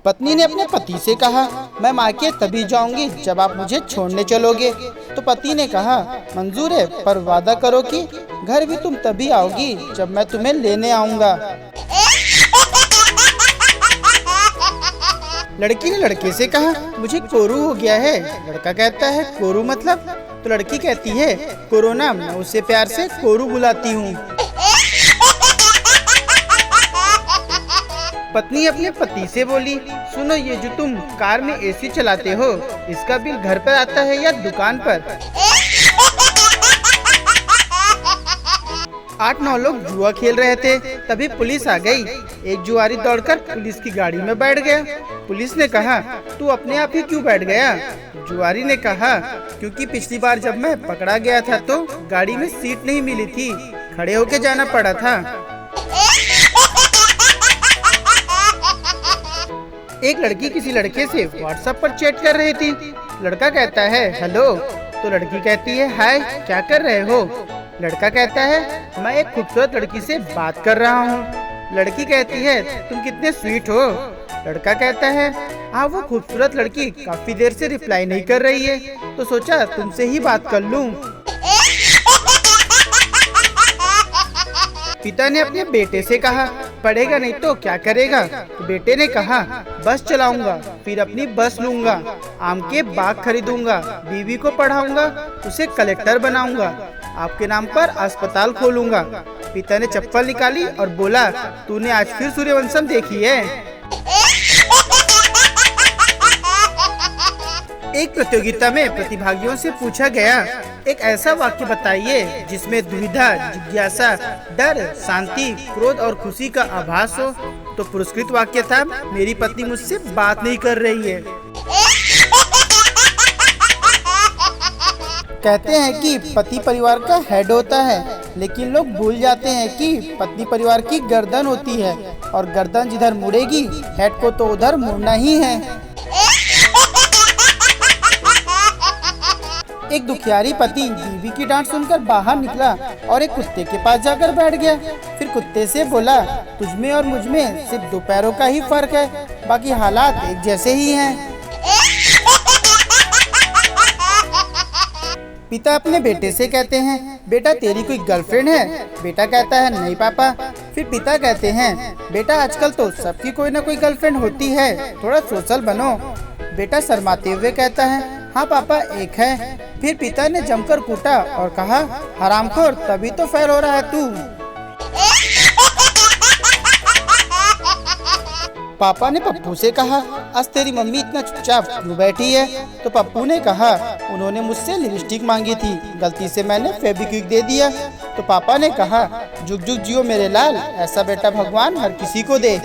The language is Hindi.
पत्नी ने अपने पति से कहा, मैं मायके तभी जाऊंगी जब आप मुझे छोड़ने चलोगे। तो पति ने कहा, मंजूर है, पर वादा करो कि घर भी तुम तभी आओगी जब मैं तुम्हें लेने आऊंगा। लड़की ने लड़के से कहा, मुझे कोरू हो गया है। लड़का कहता है, कोरू मतलब? तो लड़की कहती है, कोरोना, मैं उसे प्यार से कोरू बुलाती हूँ। पत्नी अपने पति से बोली, सुनो, ये जो तुम कार में एसी चलाते हो, इसका बिल घर पर आता है या दुकान पर? 8-9 लोग जुआ खेल रहे थे, तभी पुलिस आ गई। एक जुआरी दौड़कर पुलिस की गाड़ी में बैठ गया। पुलिस ने कहा, तू अपने आप ही क्यों बैठ गया? जुआरी ने कहा, क्योंकि पिछली बार जब मैं पकड़ा गया था तो गाड़ी में सीट नहीं मिली थी, खड़े होके जाना पड़ा था। एक लड़की किसी लड़के से व्हाट्सएप पर चैट कर रही थी। लड़का कहता है, हेलो। तो लड़की कहती है, हाय, क्या कर रहे हो? लड़का कहता है, मैं एक खूबसूरत लड़की से बात कर रहा हूँ। लड़की कहती है, तुम कितने स्वीट हो। लड़का कहता है, हाँ, वो खूबसूरत लड़की काफी देर से रिप्लाई नहीं कर रही है, तो सोचा तुमसे ही बात कर लूँ। पिता ने अपने बेटे से कहा, पढ़ेगा नहीं तो क्या करेगा? तो बेटे ने कहा, बस चलाऊंगा, फिर अपनी बस लूंगा, आम के बाग खरीदूंगा, बीवी को पढ़ाऊंगा, उसे कलेक्टर बनाऊंगा, आपके नाम पर अस्पताल खोलूंगा। पिता ने चप्पल निकाली और बोला, तूने आज फिर सूर्यवंशम देखी है? एक प्रतियोगिता में प्रतिभागियों से पूछा गया, एक ऐसा वाक्य बताइए जिसमें दुविधा, जिज्ञासा, डर, शांति, क्रोध और खुशी का आभास हो। तो पुरस्कृत वाक्य था, मेरी पत्नी मुझसे बात नहीं कर रही है। कहते हैं कि पति परिवार का हेड होता है, लेकिन लोग भूल जाते हैं कि पत्नी परिवार की गर्दन होती है, और गर्दन जिधर मुड़ेगी, हेड को तो उधर मुड़ना ही है। एक दुखियारी पति बीवी की डांट सुनकर बाहर निकला और एक कुत्ते के पास जाकर बैठ गया। फिर कुत्ते से बोला, तुझमें और मुझमें सिर्फ 2 पैरों का ही फर्क है, बाकी हालात एक जैसे ही हैं। पिता अपने बेटे से कहते हैं, बेटा, तेरी कोई गर्लफ्रेंड है? बेटा कहता है, नहीं पापा। फिर पिता कहते हैं, बेटा, आजकल तो सबकी कोई ना कोई गर्लफ्रेंड होती है, थोड़ा सोशल बनो। बेटा शर्माते हुए कहता है, हाँ पापा, एक है। फिर पिता ने जमकर कूटा और कहा, हरामखोर, तभी तो फेल हो रहा है तू। पापा ने पप्पू से कहा, आज तेरी मम्मी इतना चुपचाप क्यों बैठी है? तो पप्पू ने कहा, उन्होंने मुझसे लिपस्टिक मांगी थी, गलती से मैंने फेविक्विक दे दिया। तो पापा ने कहा, जुग जुग जियो मेरे लाल, ऐसा बेटा भगवान हर किसी को दे।